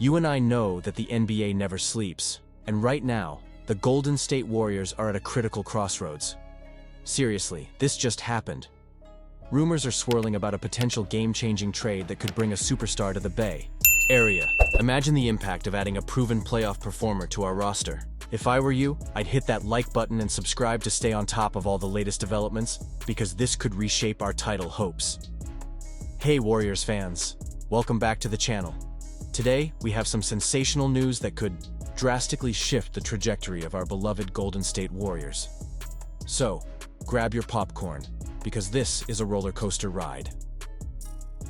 You and I know that the NBA never sleeps, and right now, the Golden State Warriors are at a critical crossroads. Seriously, this just happened. Rumors are swirling about a potential game-changing trade that could bring a superstar to the Bay Area. Imagine the impact of adding a proven playoff performer to our roster. If I were you, I'd hit that like button and subscribe to stay on top of all the latest developments, because this could reshape our title hopes. Hey Warriors fans, welcome back to the channel. Today, we have some sensational news that could drastically shift the trajectory of our beloved Golden State Warriors. So, grab your popcorn, because this is a roller coaster ride.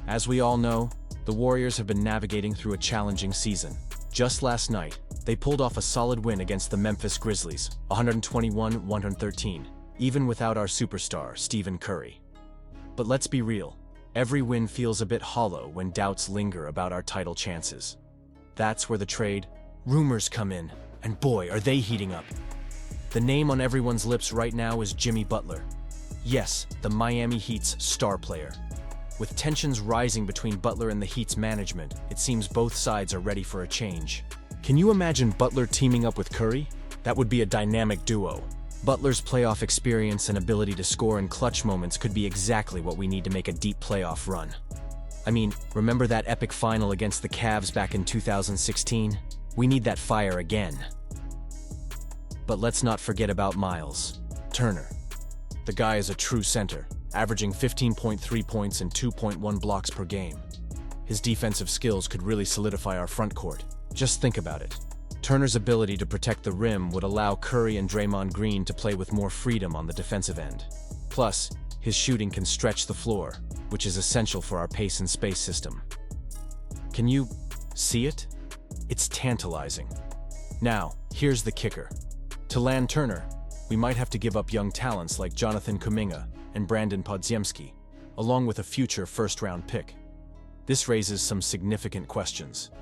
As we all know, the Warriors have been navigating through a challenging season. Just last night, they pulled off a solid win against the Memphis Grizzlies, 121-113, even without our superstar, Stephen Curry. But let's be real, every win feels a bit hollow when doubts linger about our title chances. That's where the trade rumors come in, and boy, are they heating up. The name on everyone's lips right now is Jimmy Butler. Yes, the Miami Heat's star player. With tensions rising between Butler and the Heat's management, it seems both sides are ready for a change. Can you imagine Butler teaming up with Curry? That would be a dynamic duo. Butler's playoff experience and ability to score in clutch moments could be exactly what we need to make a deep playoff run. I mean, remember that epic final against the Cavs back in 2016? We need that fire again. But let's not forget about Miles Turner. The guy is a true center, averaging 15.3 points and 2.1 blocks per game. His defensive skills could really solidify our front court. Just think about it. Turner's ability to protect the rim would allow Curry and Draymond Green to play with more freedom on the defensive end. Plus, his shooting can stretch the floor, which is essential for our pace and space system. Can you see it? It's tantalizing. Now, here's the kicker. To land Turner, we might have to give up young talents like Jonathan Kuminga and Brandon Podziemski, along with a future first-round pick. This raises some significant questions.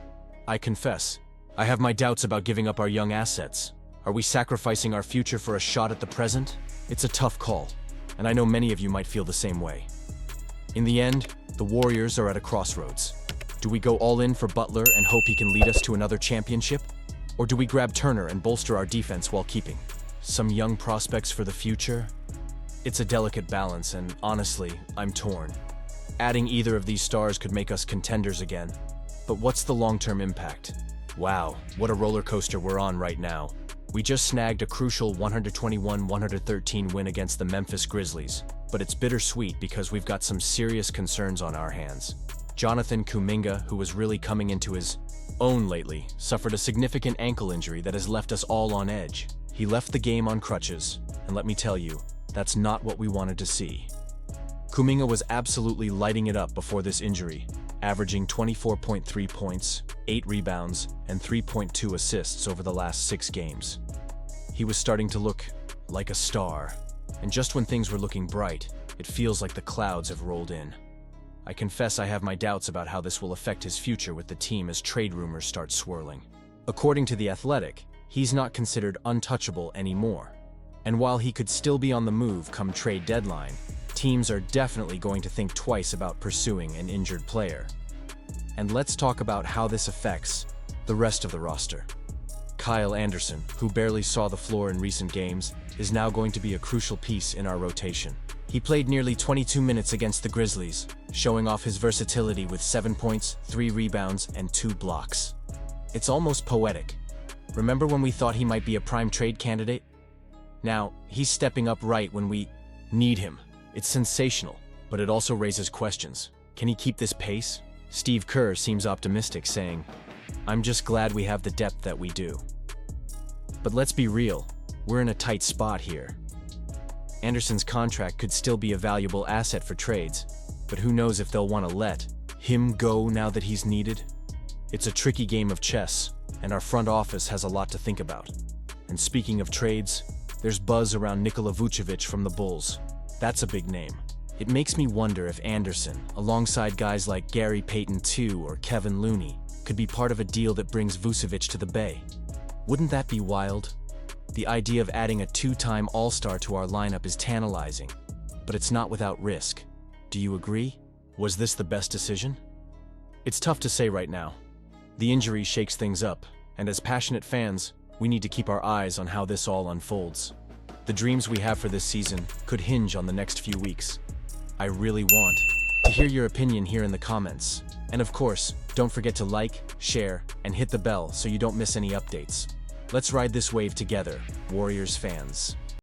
I confess, I have my doubts about giving up our young assets. Are we sacrificing our future for a shot at the present? It's a tough call, and I know many of you might feel the same way. In the end, the Warriors are at a crossroads. Do we go all in for Butler and hope he can lead us to another championship? Or do we grab Turner and bolster our defense while keeping some young prospects for the future? It's a delicate balance, and honestly, I'm torn. Adding either of these stars could make us contenders again. But what's the long-term impact? Wow, what a roller coaster we're on right now. We just snagged a crucial 121-113 win against the Memphis Grizzlies, but it's bittersweet because we've got some serious concerns on our hands. Jonathan Kuminga, who was really coming into his own lately, suffered a significant ankle injury that has left us all on edge. He left the game on crutches, and let me tell you, that's not what we wanted to see. Kuminga was absolutely lighting it up before this injury, averaging 24.3 points, 8 rebounds, and 3.2 assists over the last 6 games. He was starting to look like a star, and just when things were looking bright, it feels like the clouds have rolled in. I confess I have my doubts about how this will affect his future with the team as trade rumors start swirling. According to The Athletic, he's not considered untouchable anymore. And while he could still be on the move come trade deadline, teams are definitely going to think twice about pursuing an injured player. And let's talk about how this affects the rest of the roster. Kyle Anderson, who barely saw the floor in recent games, is now going to be a crucial piece in our rotation. He played nearly 22 minutes against the Grizzlies, showing off his versatility with 7 points, 3 rebounds, and 2 blocks. It's almost poetic. Remember when we thought he might be a prime trade candidate? Now, he's stepping up right when we need him. It's sensational, but it also raises questions. Can he keep this pace? Steve Kerr seems optimistic, saying, "I'm just glad we have the depth that we do." But let's be real, we're in a tight spot here. Anderson's contract could still be a valuable asset for trades, but who knows if they'll want to let him go now that he's needed? It's a tricky game of chess, and our front office has a lot to think about. And speaking of trades, there's buzz around Nikola Vucevic from the Bulls. That's a big name. It makes me wonder if Anderson, alongside guys like Gary Payton II or Kevin Looney, could be part of a deal that brings Vucevic to the Bay. Wouldn't that be wild? The idea of adding a 2-time All-Star to our lineup is tantalizing, but it's not without risk. Do you agree? Was this the best decision? It's tough to say right now. The injury shakes things up, and as passionate fans, we need to keep our eyes on how this all unfolds. The dreams we have for this season could hinge on the next few weeks. I really want to hear your opinion here in the comments. And of course, don't forget to like, share, and hit the bell so you don't miss any updates. Let's ride this wave together, Warriors fans.